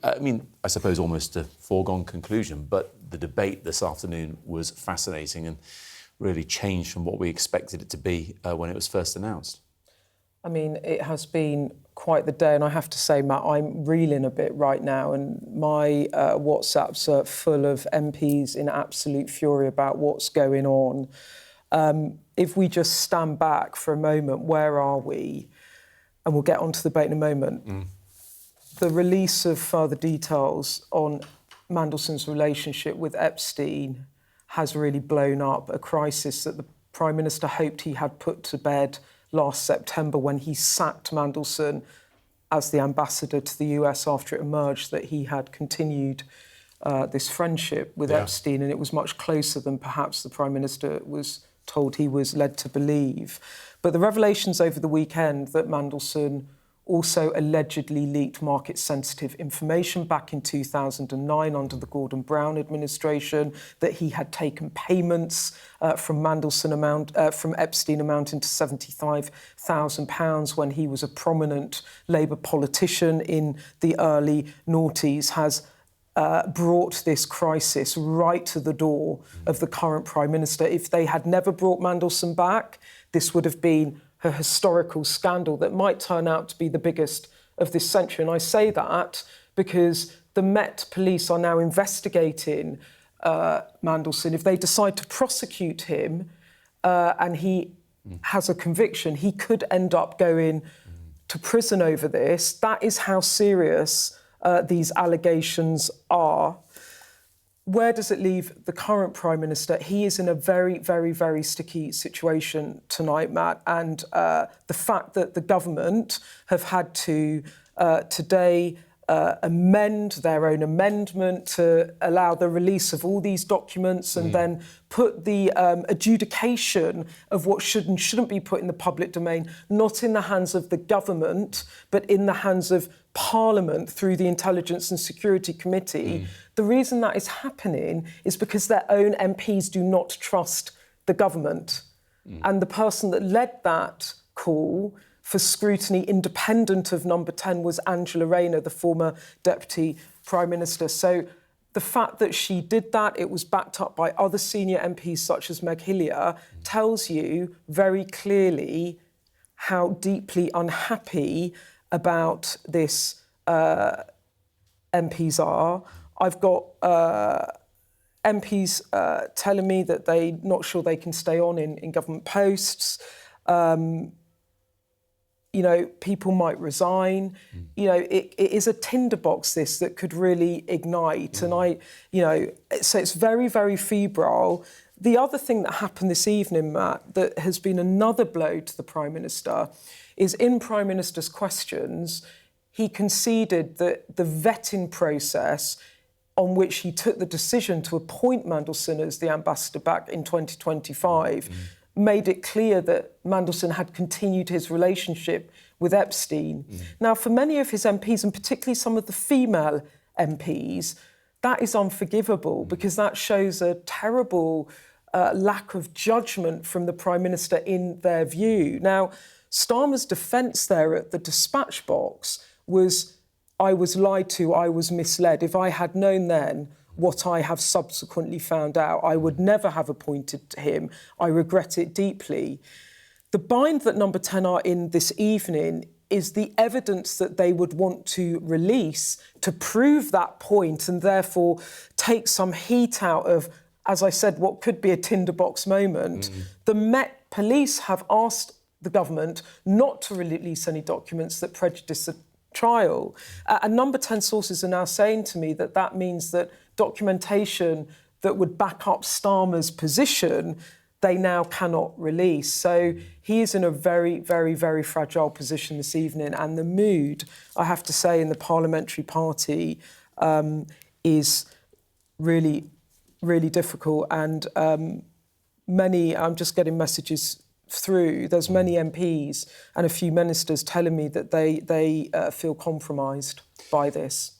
I mean, I suppose almost a foregone conclusion, but the debate this afternoon was fascinating and really changed from what we expected it to be when it was first announced. I mean, it has been quite the day, and I have to say, Matt, I'm reeling a bit right now, and my WhatsApps are full of MPs in absolute fury about what's going on. If we just stand back for a moment, where are we? And we'll get onto the debate in a moment. The release of further details on Mandelson's relationship with Epstein has really blown up a crisis that the Prime Minister hoped he had put to bed last September when he sacked Mandelson as the ambassador to the US after it emerged that he had continued this friendship with Epstein, and it was much closer than perhaps the Prime Minister was told he was led to believe. But the revelations over the weekend that Mandelson also allegedly leaked market-sensitive information back in 2009 under the Gordon Brown administration, that he had taken payments from Epstein amounting to £75,000 when he was a prominent Labour politician in the early noughties, has brought this crisis right to the door of the current Prime Minister. If they had never brought Mandelson back, this would have been a historical scandal that might turn out to be the biggest of this century. And I say that because the Met Police are now investigating Mandelson. If they decide to prosecute him and he has a conviction, he could end up going to prison over this. That is how serious these allegations are. Where does it leave the current Prime Minister? He is in a very, very, very sticky situation tonight, Matt. And the fact that the government have had to today amend their own amendment to allow the release of all these documents and then put the adjudication of what should and shouldn't be put in the public domain, not in the hands of the government, but in the hands of Parliament through the Intelligence and Security Committee. The reason that is happening is because their own MPs do not trust the government. And the person that led that call for scrutiny independent of number 10 was Angela Rayner, the former Deputy Prime Minister. So the fact that she did that, it was backed up by other senior MPs such as Meg Hillier, tells you very clearly how deeply unhappy about this MPs are. I've got MPs telling me that they're not sure they can stay on in government posts. You know, people might resign. You know, it is a tinderbox, this, that could really ignite. And so it's very, very febrile. The other thing that happened this evening, Matt, that has been another blow to the Prime Minister is in Prime Minister's questions, he conceded that the vetting process on which he took the decision to appoint Mandelson as the ambassador back in 2025 made it clear that Mandelson had continued his relationship with Epstein. Now, for many of his MPs, and particularly some of the female MPs, that is unforgivable because that shows a terrible lack of judgment from the Prime Minister in their view. Now, Starmer's defence there at the dispatch box was, I was lied to, I was misled. If I had known then what I have subsequently found out, I would never have appointed him. I regret it deeply. The bind that number 10 are in this evening is the evidence that they would want to release to prove that point and therefore take some heat out of, as I said, what could be a tinderbox moment. The Met Police have asked the government not to release any documents that prejudice the trial. And number 10 sources are now saying to me that that means that documentation that would back up Starmer's position, they now cannot release. So he is in a very, very, very fragile position this evening. And the mood, I have to say, in the parliamentary party is really, really difficult. And I'm just getting messages through. There's many MPs and a few ministers telling me that they feel compromised by this.